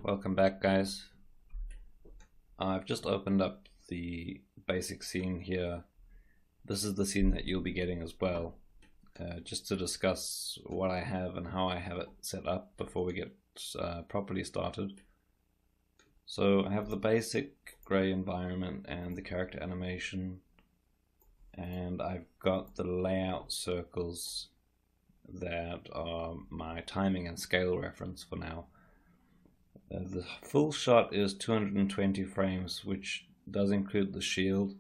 Welcome back, guys. I've just opened up the basic scene here. This is the scene that you'll be getting as well, just to discuss what I have and how I have it set up before we get properly started. So I have the basic gray environment and the character animation, and I've got the layout circles that are my timing and scale reference for now. The full shot is 220 frames, which does include the shield.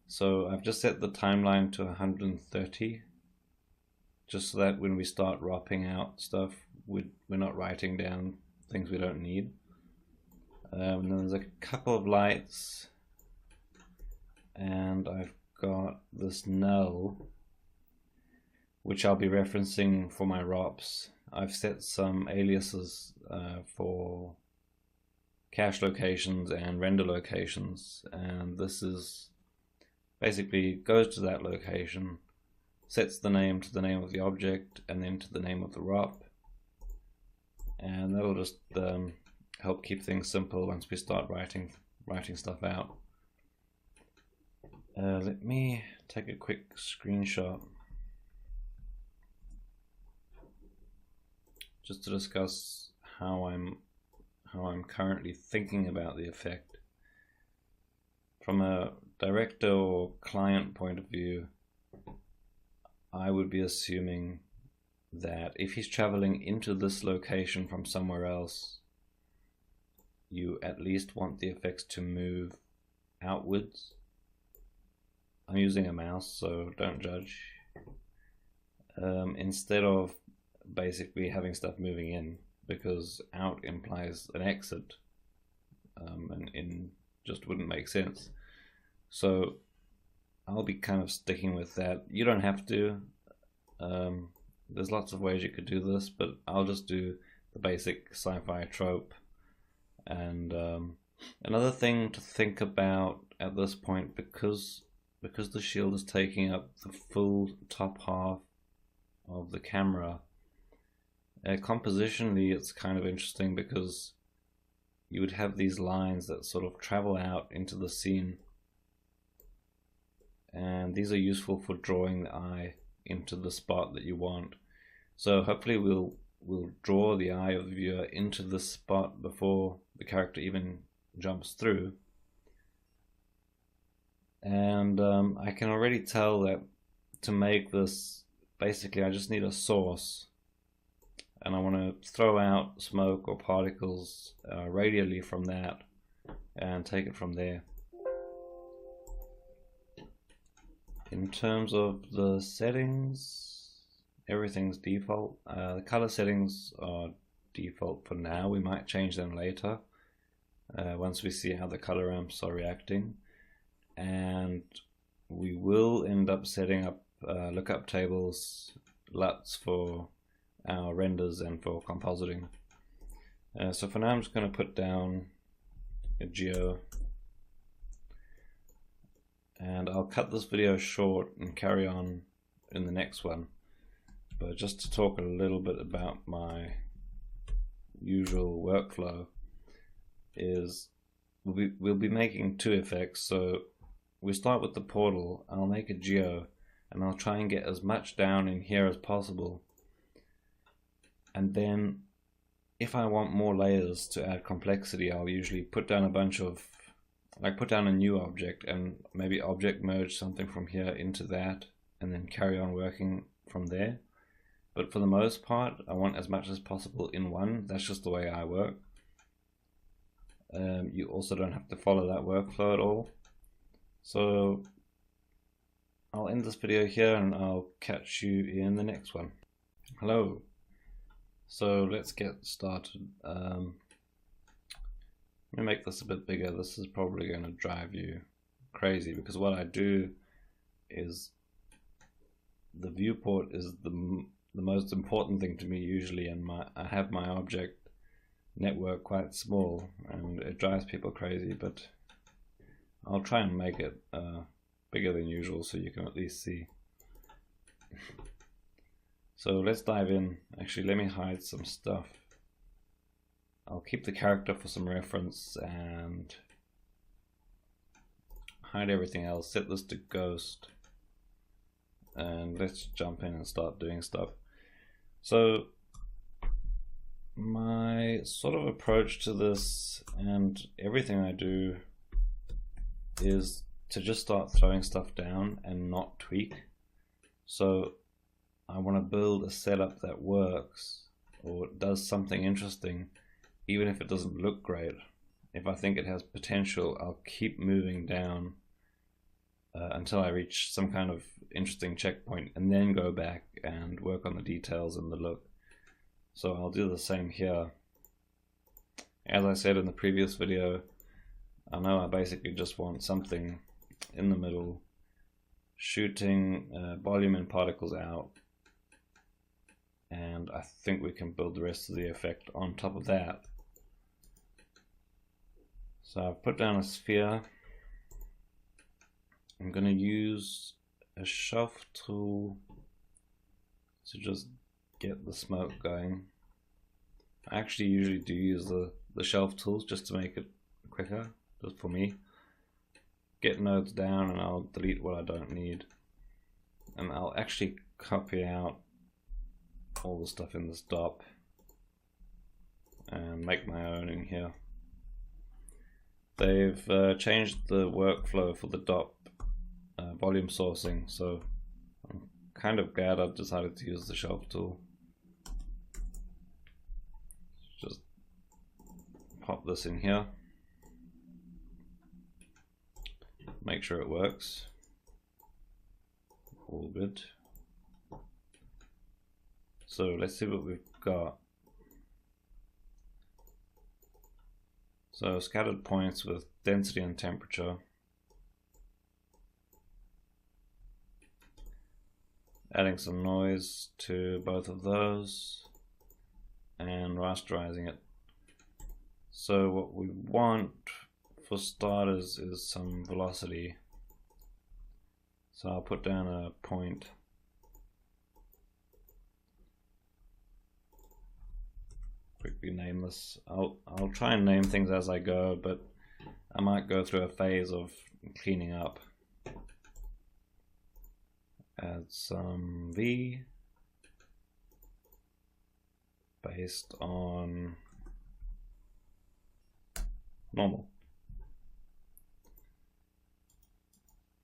So I've just set the timeline to 130, just so that when we start wrapping out stuff, we're not writing down things we don't need. And then there's a couple of lights, and I've got this null, which I'll be referencing for my ROPs. I've set some aliases for cache locations and render locations, and this is basically goes to that location, sets the name to the name of the object and then to the name of the ROP, and that'll just help keep things simple once we start writing stuff out. Let me take a quick screenshot just to discuss how I'm currently thinking about the effect. From a director or client point of view, I would be assuming that if he's traveling into this location from somewhere else, you at least want the effects to move outwards. I'm using a mouse, so don't judge. Instead of basically having stuff moving in, because out implies an exit, and in just wouldn't make sense. So I'll be kind of sticking with that. You don't have to. There's lots of ways you could do this, but I'll just do the basic sci-fi trope. And another thing to think about at this point, because the shield is taking up the full top half of the camera, compositionally it's kind of interesting, because you would have these lines that sort of travel out into the scene, and these are useful for drawing the eye into the spot that you want. So hopefully we'll draw the eye of the viewer into the spot before the character even jumps through. And I can already tell that to make this, basically I just need a source, and I want to throw out smoke or particles radially from that and take it from there. In terms of the settings, everything's default. The color settings are default for now. We might change them later once we see how the color ramps are reacting, and we will end up setting up lookup tables, LUTs for our renders and for compositing. So for now I'm just going to put down a geo, and I'll cut this video short and carry on in the next one. But just to talk a little bit about my usual workflow, is we'll be making two effects. So we start with the portal. I'll make a geo, and I'll try and get as much down in here as possible. And then if I want more layers to add complexity, I'll usually put down a bunch of, like put down a new object and maybe object merge something from here into that, and then carry on working from there. But for the most part, I want as much as possible in one. That's just the way I work. You also don't have to follow that workflow at all. So I'll end this video here, and I'll catch you in the next one. Hello. So let's get started. Let me make this a bit bigger. This is probably going to drive you crazy, because what I do is the viewport is the most important thing to me usually, and I have my object network quite small, and it drives people crazy, but I'll try and make it bigger than usual so you can at least see. So let's dive in. Actually, let me hide some stuff. I'll I'll keep the character for some reference and hide everything else, set this to ghost, and let's jump in and start doing stuff. So my sort of approach to this and everything I do is to just start throwing stuff down and not tweak. So I want to build a setup that works or does something interesting, even if it doesn't look great. If I think it has potential, I'll keep moving down until I reach some kind of interesting checkpoint, and then go back and work on the details and the look. So I'll do the same here. As I said in the previous video, I know I basically just want something in the middle, shooting volume and particles out, and I think we can build the rest of the effect on top of that. So I've put down a sphere. I'm going to use a shelf tool to just get the smoke going. I actually usually do use the shelf tools just to make it quicker, just for me. Get nodes down and I'll delete what I don't need. And I'll actually copy out all the stuff in this DOP and make my own in here. They've changed the workflow for the DOP volume sourcing, so I'm kind of glad I've decided to use the shelf tool. Just pop this in here, make sure it works. All good. So let's see what we've got. So scattered points with density and temperature. Adding some noise to both of those and rasterizing it. So what we want for starters is some velocity. So I'll put down a point. Quickly name this. I'll try and name things as I go, but I might go through a phase of cleaning up. Add some V based on normal.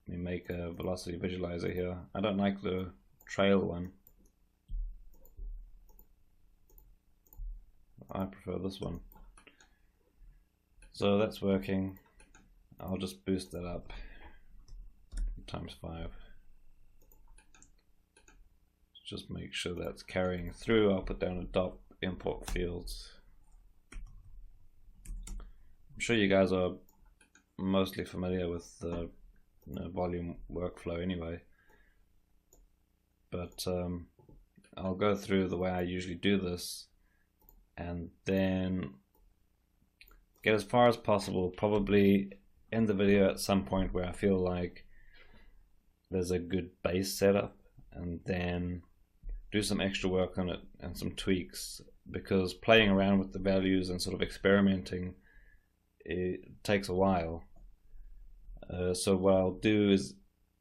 Let me make a velocity visualizer here. I don't like the trail one. I prefer this one. So that's working. I'll just boost that up ×5. Just make sure that's carrying through. I'll put down a DOP import fields. I'm sure you guys are mostly familiar with the volume workflow anyway, but I'll go through the way I usually do this and then get as far as possible, probably end the video at some point where I feel like there's a good base setup, and then do some extra work on it and some tweaks, because playing around with the values and sort of experimenting, it takes a while. So what I'll do is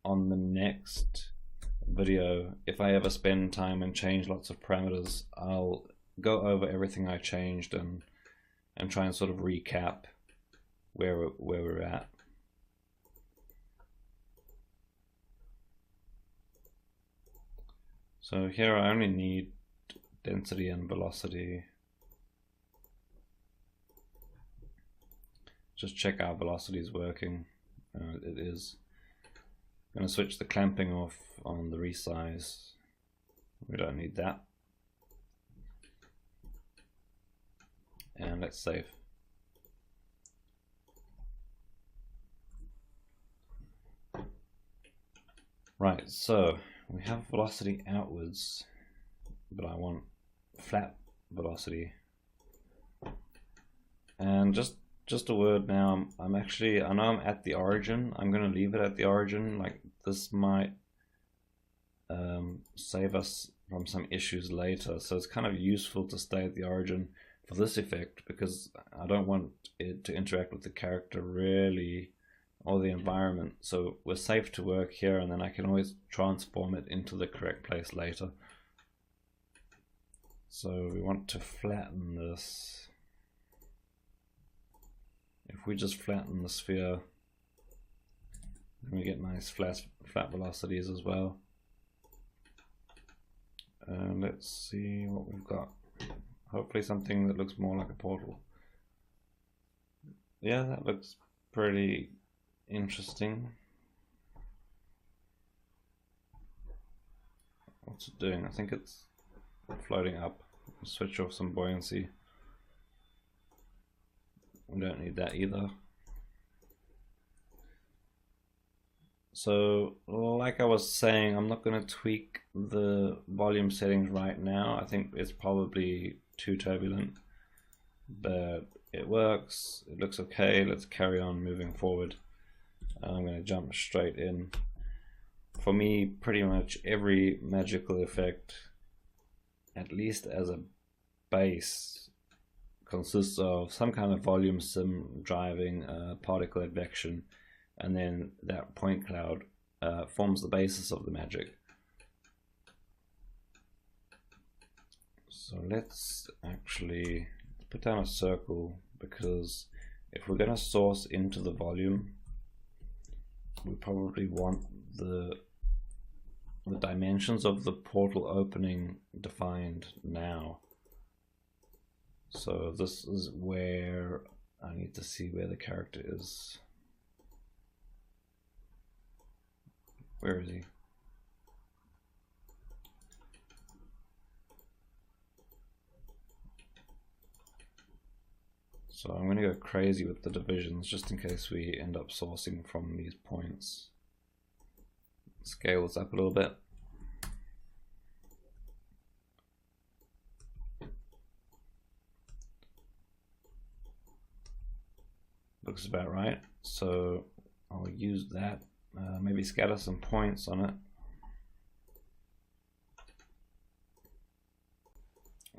on the next video, if I ever spend time and change lots of parameters, I'll go over everything I changed and try and sort of recap where we're at. So here I only need density and velocity. Just check our velocity is working. It is. I'm going to switch the clamping off on the resize. We don't need that. And let's save. Right, so we have velocity outwards, but I want flat velocity. And just a word now, I'm actually, I know I'm at the origin. I'm going to leave it at the origin. Like, this might save us from some issues later, so it's kind of useful to stay at the origin. for this effect, because I don't want it to interact with the character really or the environment. So we're safe to work here, and then I can always transform it into the correct place later. So we want to flatten this. If we just flatten the sphere, then we get nice flat velocities as well. And let's see what we've got. Hopefully something that looks more like a portal. Yeah, that looks pretty interesting. What's it doing? I think it's floating up. Switch off some buoyancy. We don't need that either. So, like I was saying, I'm not going to tweak the volume settings right now. I think it's probably too turbulent, but it works. It looks okay. Let's carry on moving forward. I'm going to jump straight in. For me, pretty much every magical effect, at least as a base, consists of some kind of volume sim driving particle advection, and then that point cloud forms the basis of the magic. So let's actually put down a circle, because if we're going to source into the volume, we probably want the dimensions of the portal opening defined now. So this is where I need to see where the character is. Where is he? So I'm going to go crazy with the divisions just in case we end up sourcing from these points. Scale this up a little bit. Looks about right. So I'll use that. Maybe scatter some points on it.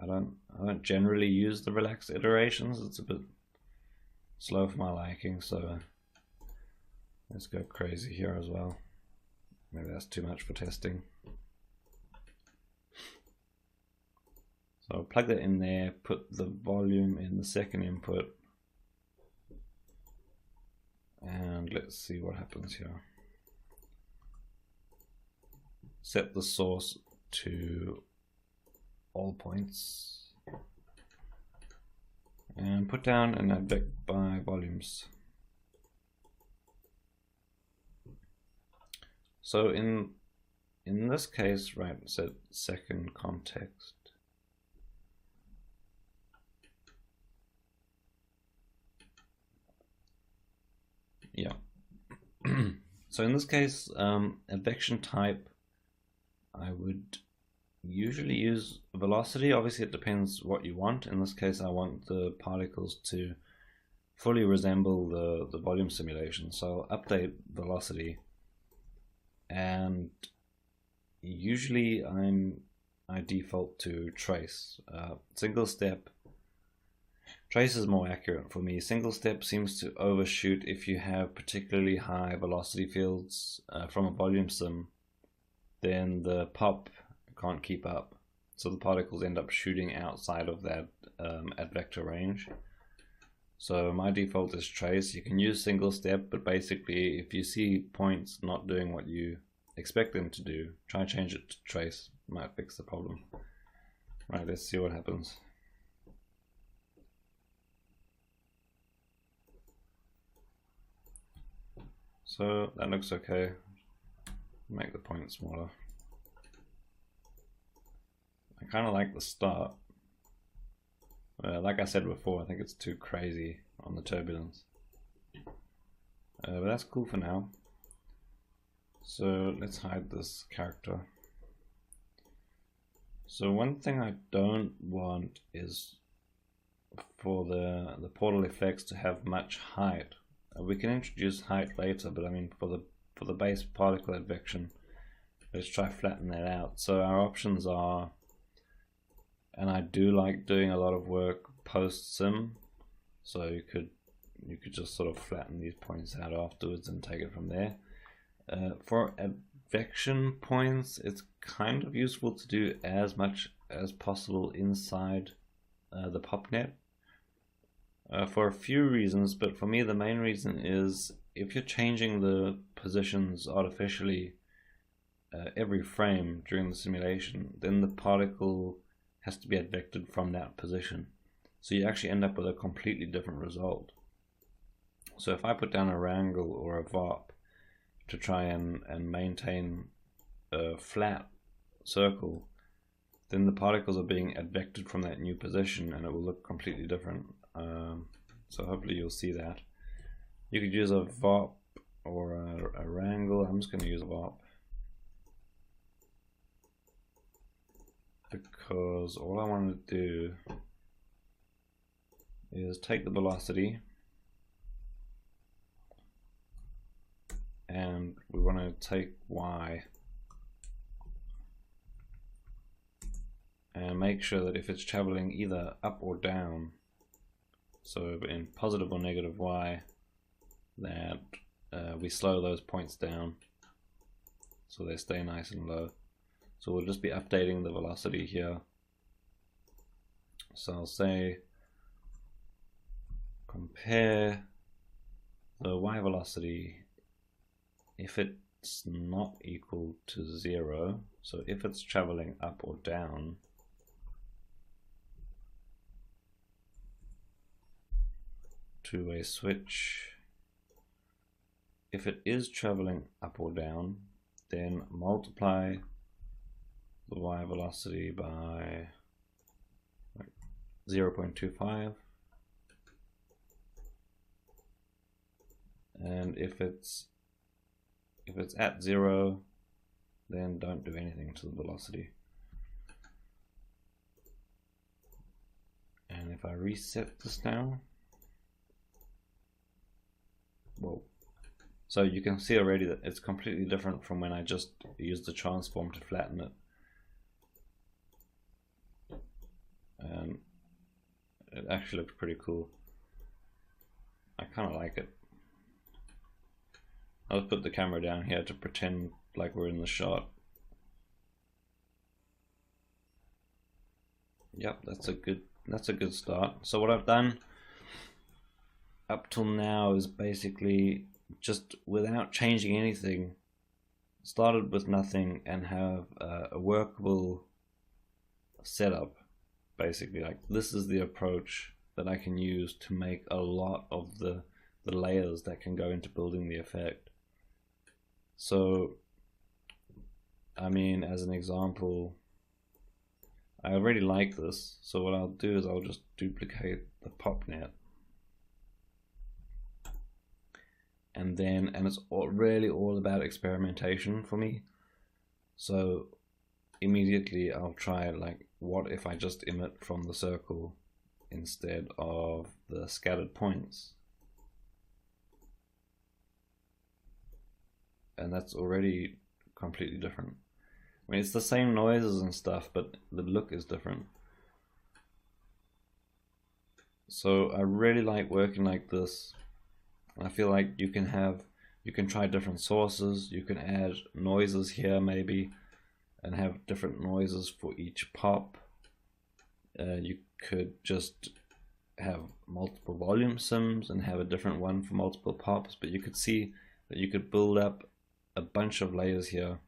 I don't generally use the relaxed iterations. It's a bit slow for my liking, so let's go crazy here as well. Maybe that's too much for testing. So I'll plug that in there, put the volume in the second input, and let's see what happens here. Set the source to all points and put down an advect by volumes. So in this case, right, set second context. Yeah. So in this case, advection type, I would usually use velocity. Obviously it depends what you want. In this case I want the particles to fully resemble the volume simulation, so I'll update velocity, and usually I default to trace. Single step, trace is more accurate for me. Single step seems to overshoot if you have particularly high velocity fields from a volume sim. Then the pop can't keep up, so the particles end up shooting outside of that advector range. So my default is trace. You can use single step, but basically if you see points not doing what you expect them to do, try and change it to trace. Might fix the problem. Right, let's see what happens. So that looks okay. Make the point smaller. I kind of like the start. Like I said before, I think it's too crazy on the turbulence. But that's cool for now. So let's hide this character. So one thing I don't want is for the portal effects to have much height. We can introduce height later, but I mean for the base particle advection, let's try flatten that out. So our options are, and I do like doing a lot of work post sim, so you could just sort of flatten these points out afterwards and take it from there. For advection points, it's kind of useful to do as much as possible inside the PopNet for a few reasons, but for me the main reason is if you're changing the positions artificially every frame during the simulation, then the particle has to be advected from that position. So you actually end up with a completely different result. So if I put down a wrangle or a VARP to try and maintain a flat circle, then the particles are being advected from that new position and it will look completely different. So hopefully you'll see that. You could use a VARP or a wrangle. I'm just going to use a VARP, because all I want to do is take the velocity and we want to take y and make sure that if it's traveling either up or down, so in positive or negative y, that we slow those points down so they stay nice and low. So we'll just be updating the velocity here. So I'll say compare the y velocity if it's not equal to 0, so if it's traveling up or down, two-way switch. If it is traveling up or down, then multiply the y velocity by 0.25, and if it's at 0, then don't do anything to the velocity. And if I reset this now, whoa. So you can see already that it's completely different from when I just used the transform to flatten it. And it actually looks pretty cool. I kind of like it. I'll put the camera down here to pretend like we're in the shot. Yep, that's a good start. So what I've done up till now is basically just without changing anything, started with nothing and have a workable setup. Basically, like this is the approach that I can use to make a lot of the layers that can go into building the effect. So I mean, as an example, I already like this, so what I'll do is I'll just duplicate the PopNet, and it's really all about experimentation for me. So immediately I'll try, like, what if I just emit from the circle instead of the scattered points? And that's already completely different. I mean, it's the same noises and stuff, but the look is different. So I really like working like this. I feel like you can try different sources, you can add noises here maybe, and have different noises for each pop. You could just have multiple volume sims and have a different one for multiple pops, but you could see that you could build up a bunch of layers here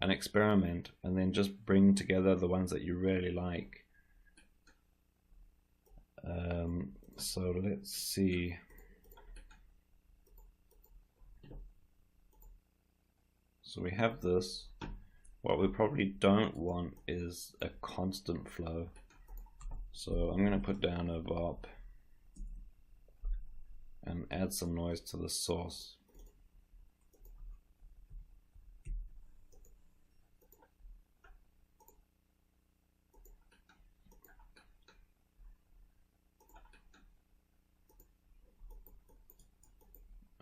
and experiment, and then just bring together the ones that you really like. So let's see. So we have this. What we probably don't want is a constant flow. So I'm going to put down a VARP and add some noise to the source.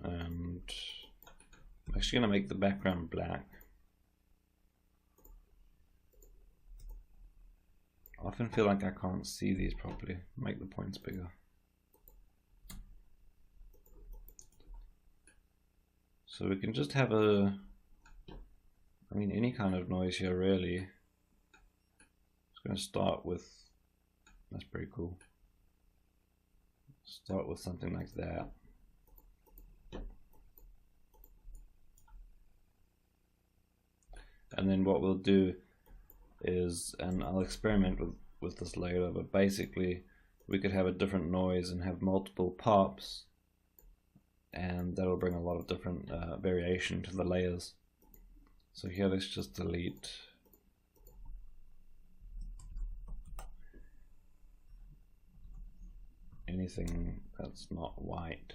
And I'm actually going to make the background black. often feel like I can't see these properly. Make the points bigger. So we can just have any kind of noise here really. It's going to start with, that's pretty cool. Start with something like that. And then what we'll do is, and I'll experiment with this later, but basically we could have a different noise and have multiple pops, and that'll bring a lot of different variation to the layers. So here, let's just delete anything that's not white.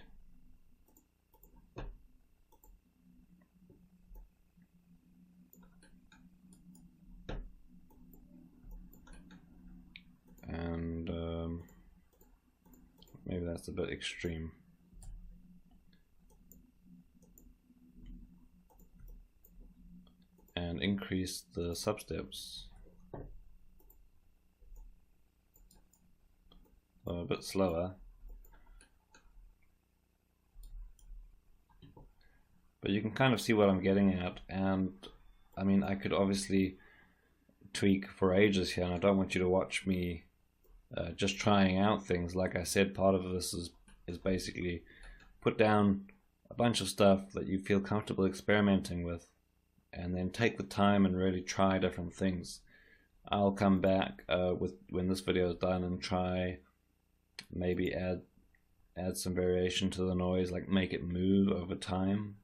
And maybe that's a bit extreme. And increase the substeps. So a bit slower. But you can kind of see what I'm getting at, and I mean, I could obviously tweak for ages here, and I don't want you to watch me just trying out things. Like I said, part of this is basically put down a bunch of stuff that you feel comfortable experimenting with, and then take the time and really try different things. I'll come back when this video is done and try maybe add some variation to the noise, like make it move over time.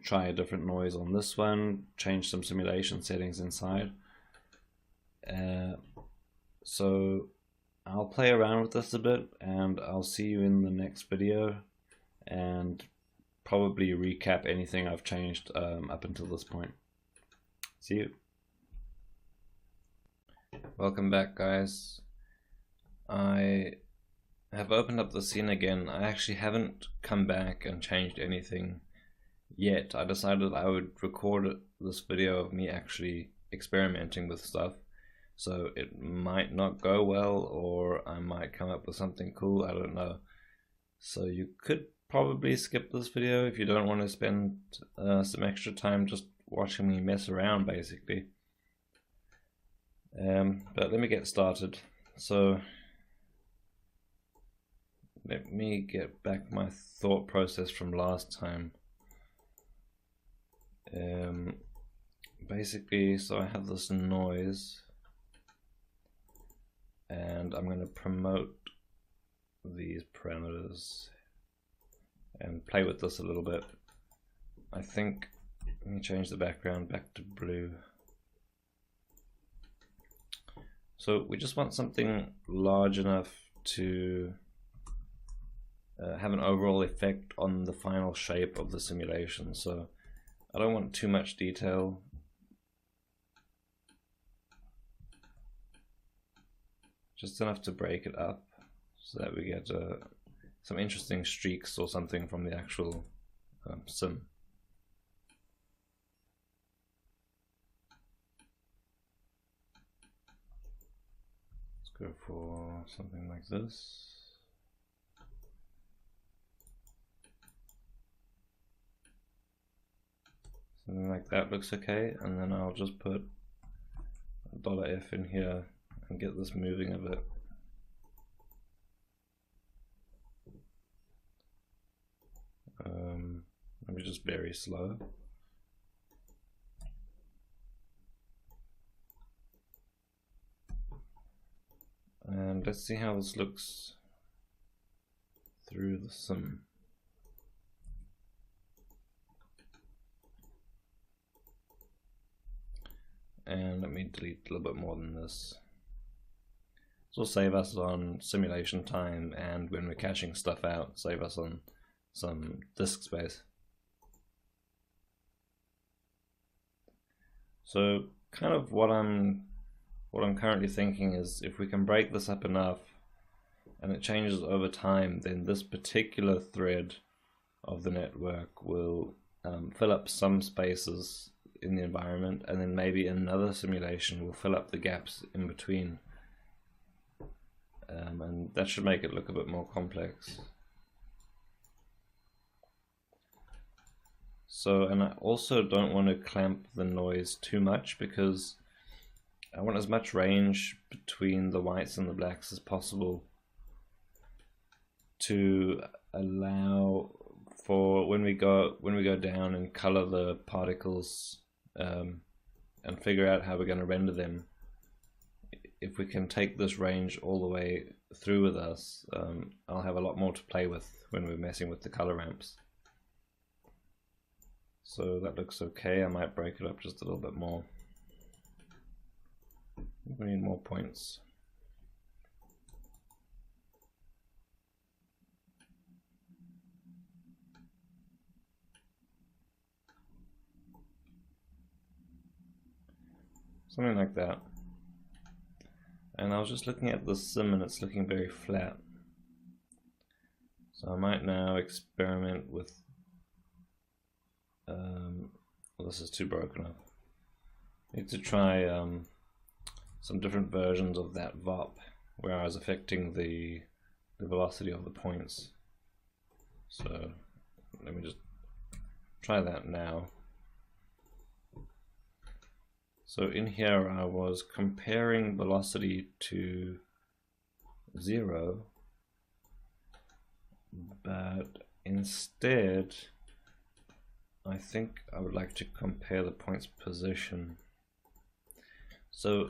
Try a different noise on this one, change some simulation settings inside. So I'll play around with this a bit, and I'll see you in the next video, and probably recap anything I've changed up until this point. See you. Welcome back, guys. I have opened up the scene again. I actually haven't come back and changed anything yet. I decided I would record this video of me actually experimenting with stuff, so it might not go well, or I might come up with something cool, I don't know. So you could probably skip this video if you don't want to spend some extra time just watching me mess around, basically. But let me get started. So let me get back my thought process from last time. Basically, so I have this noise, and I'm going to promote these parameters and play with this a little bit. I think, let me change the background back to blue. So we just want something large enough to have an overall effect on the final shape of the simulation. So I don't want too much detail. Just enough to break it up so that we get some interesting streaks or something from the actual sim. Let's go for something like this. Something like that looks okay, and then I'll just put a $F in here and get this moving a bit. Maybe just very slow. And let's see how this looks through the sim. And let me delete a little bit more than this. This will save us on simulation time, and when we're caching stuff out, save us on some disk space. So kind of what I'm currently thinking is, if we can break this up enough and it changes over time, then this particular thread of the network will fill up some spaces in the environment, and then maybe another simulation will fill up the gaps in between. And that should make it look a bit more complex. So, and I also don't want to clamp the noise too much, because I want as much range between the whites and the blacks as possible to allow for when we go down and color the particles and figure out how we're going to render them. If we can take this range all the way through with us, I'll have a lot more to play with when we're messing with the color ramps. So that looks okay. I might break it up just a little bit more. We need more points. Something like that. And I was just looking at the sim and it's looking very flat. So I might now experiment with well, this is too broken up. I need to try some different versions of that VOP where I was affecting the velocity of the points. So let me just try that now. So in here I was comparing velocity to 0, but instead I think I would like to compare the point's position. So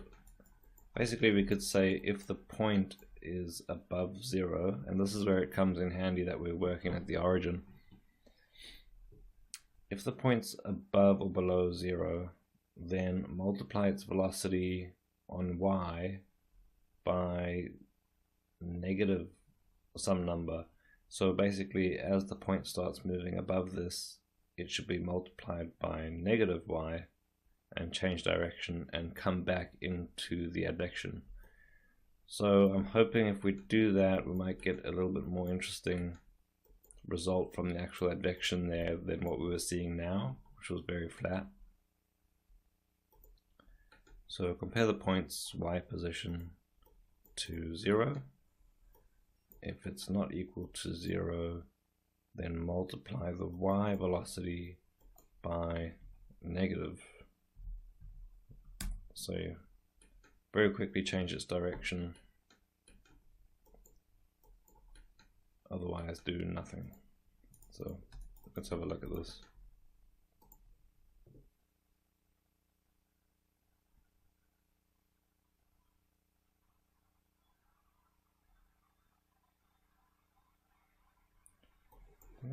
basically we could say if the point is above 0, and this is where it comes in handy that we're working at the origin. If the point's above or below 0, then multiply its velocity on y by negative some number. So basically as the point starts moving above this, it should be multiplied by negative y and change direction and come back into the advection. So I'm hoping if we do that we might get a little bit more interesting result from the actual advection there than what we were seeing now, which was very flat. So compare the point's y position to 0. If it's not equal to 0, then multiply the y velocity by negative. So very quickly change its direction, otherwise do nothing. So let's have a look at this.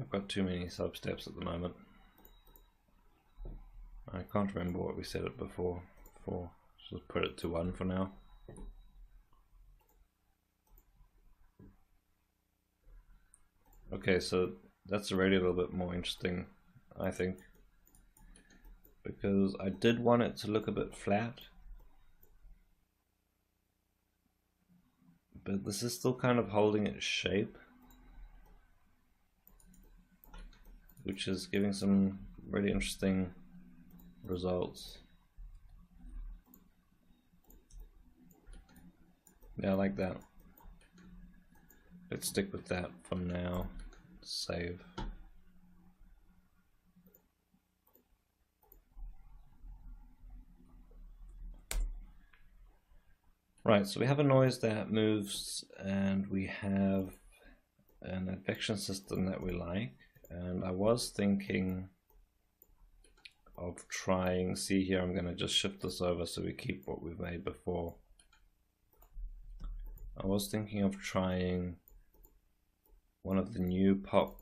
I've got too many sub-steps at the moment. I can't remember what we set it before. Just put it to 1 for now. Okay, so that's already a little bit more interesting, I think, because I did want it to look a bit flat, but this is still kind of holding its shape, which is giving some really interesting results. Yeah, I like that. Let's stick with that for now. Save. Right, so we have a noise that moves and we have an advection system that we like. And I was thinking of trying, see here, I'm going to just shift this over so we keep what we've made before. I was thinking of trying one of the new pop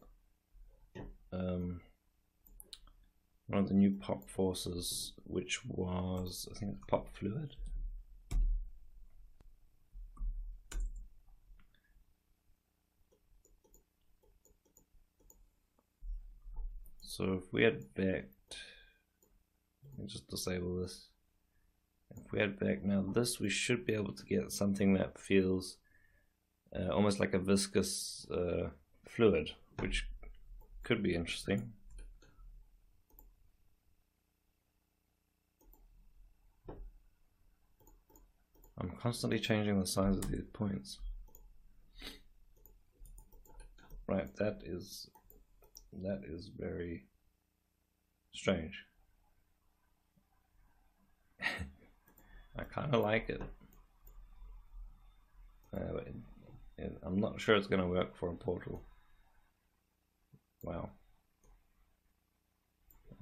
forces, which was, I think it's pop fluid. So if we had vect, let me just disable this. If we had vect now, this we should be able to get something that feels almost like a viscous fluid, which could be interesting. I'm constantly changing the size of these points. Right, that is very strange. I kind of like it. I'm not sure it's going to work for a portal. Wow.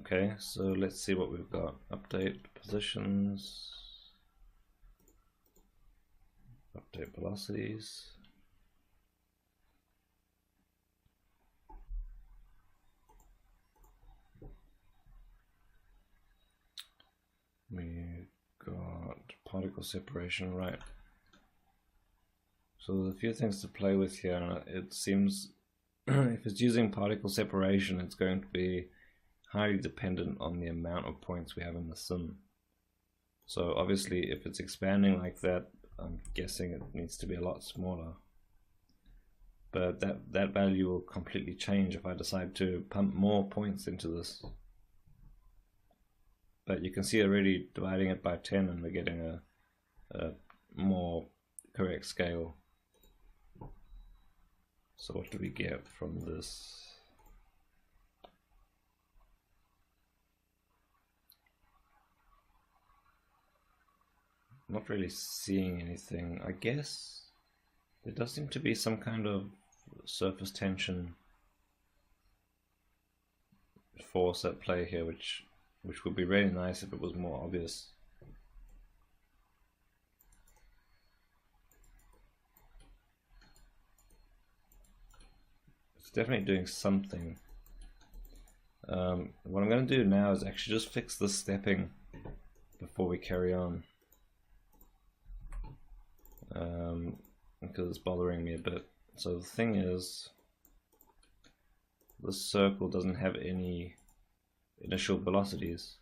Okay, so let's see what we've got. Update positions. Update velocities. We got particle separation, right. So there's a few things to play with here. It seems if it's using particle separation, it's going to be highly dependent on the amount of points we have in the sim. So obviously if it's expanding like that, I'm guessing it needs to be a lot smaller. But that value will completely change if I decide to pump more points into this. But you can see already dividing it by 10 and we're getting a more correct scale. So what do we get from this? I'm not really seeing anything. I guess there does seem to be some kind of surface tension force at play here, which would be really nice if it was more obvious. It's definitely doing something. What I'm going to do now is actually just fix the stepping before we carry on, because it's bothering me a bit. So the thing is, this circle doesn't have any initial velocities.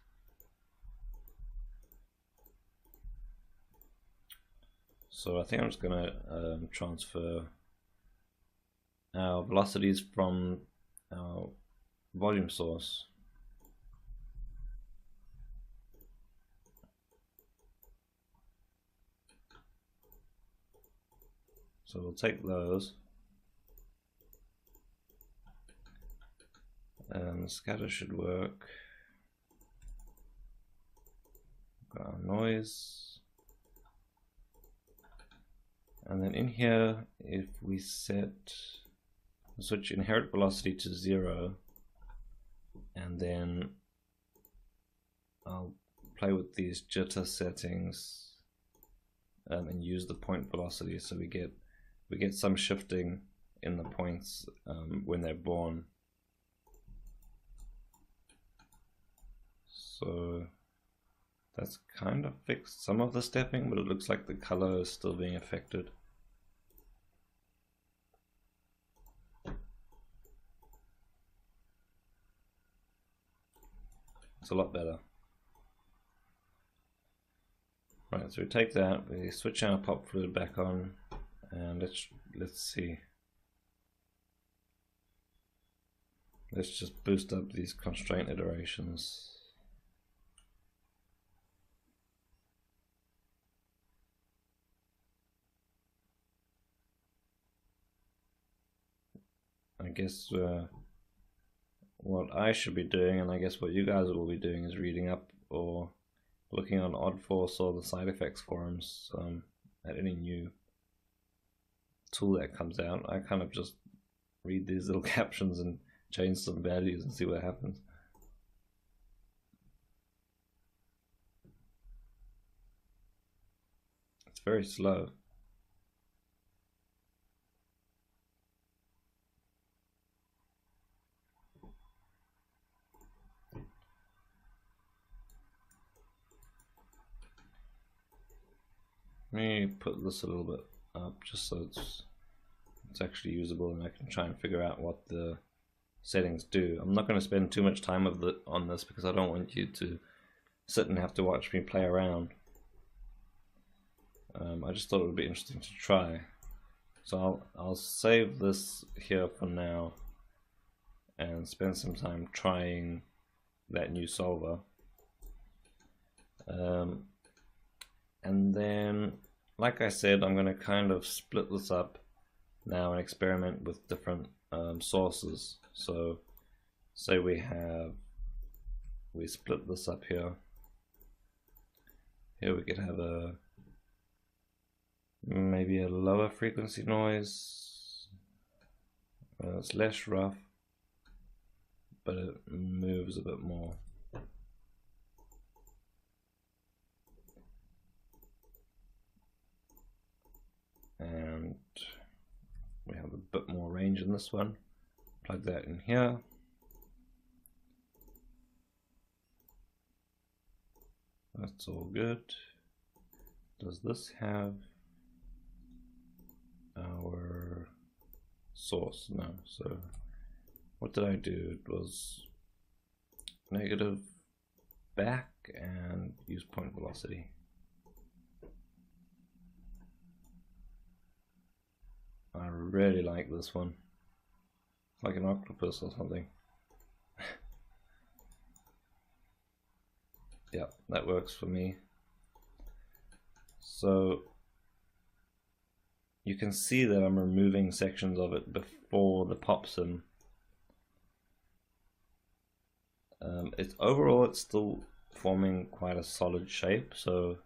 So I think I'm just going to transfer our velocities from our volume source. So we'll take those, and scatter should work. Got our noise, and then in here, if we switch inherit velocity to 0, and then I'll play with these jitter settings and use the point velocity, so we get some shifting in the points when they're born. So that's kind of fixed some of the stepping, but it looks like the color is still being affected. It's a lot better. Right, so we take that, we switch our pop fluid back on, and let's see. Let's just boost up these constraint iterations. I guess what I should be doing, and I guess what you guys will be doing, is reading up or looking on Oddforce or the side effects forums at any new tool that comes out. I kind of just read these little captions and change some values and see what happens. It's very slow. Let me put this a little bit up just so it's actually usable, and I can try and figure out what the settings do. I'm not going to spend too much time on this because I don't want you to sit and have to watch me play around. I just thought it would be interesting to try. So I'll save this here for now and spend some time trying that new solver. And then like I said, I'm going to kind of split this up now and experiment with different sources. So say we split this up here. Here we could have maybe a lower frequency noise. It's less rough, but it moves a bit more. And we have a bit more range in this one. Plug that in here. That's all good. Does this have our source? No. So what did I do? It was negative back and use point velocity. I really like this one. Like an octopus or something. Yeah, that works for me. So you can see that I'm removing sections of it before the pops in. Overall it's still forming quite a solid shape, so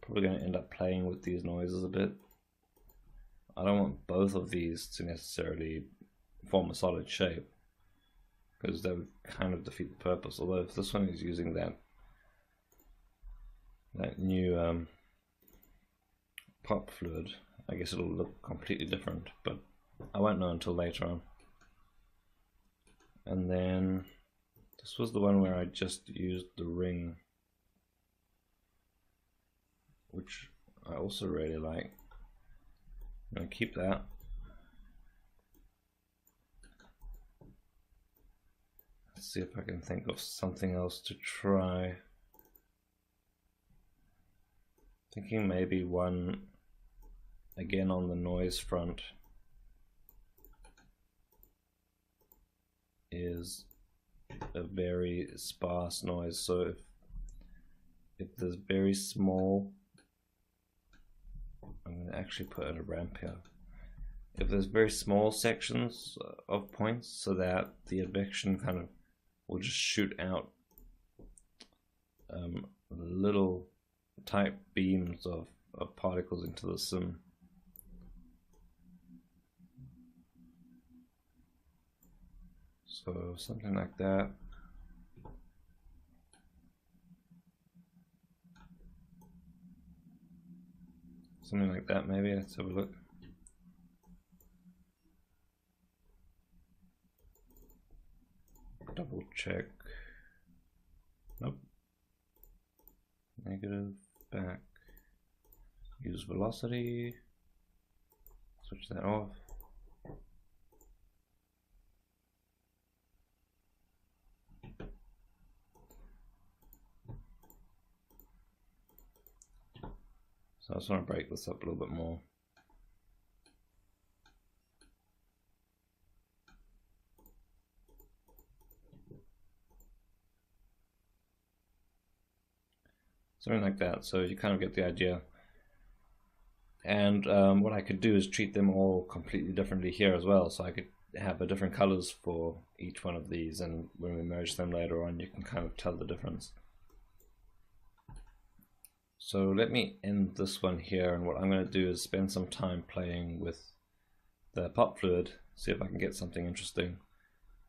probably going to end up playing with these noises a bit. I don't want both of these to necessarily form a solid shape, because that would kind of defeat the purpose. Although if this one is using that new pop fluid, I guess it'll look completely different, but I won't know until later on. And then this was the one where I just used the ring, which I also really like. I'm going to keep that. Let's see if I can think of something else to try. Thinking maybe one again on the noise front is a very sparse noise. So if there's very small, I'm going to actually put in a ramp here. If there's very small sections of points, so that the advection kind of will just shoot out little tight beams of particles into the sim. So something like that. Something like that maybe. Let's have a look. Double check. Nope. Negative back. Use velocity. Switch that off. So I just want to break this up a little bit more. Something like that, so you kind of get the idea. And what I could do is treat them all completely differently here as well, so I could have different colors for each one of these, and when we merge them later on you can kind of tell the difference. So let me end this one here, and what I'm going to do is spend some time playing with the pop fluid, see if I can get something interesting,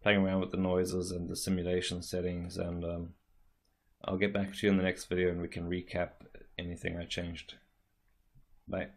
playing around with the noises and the simulation settings, and I'll get back to you in the next video and we can recap anything I changed. Bye.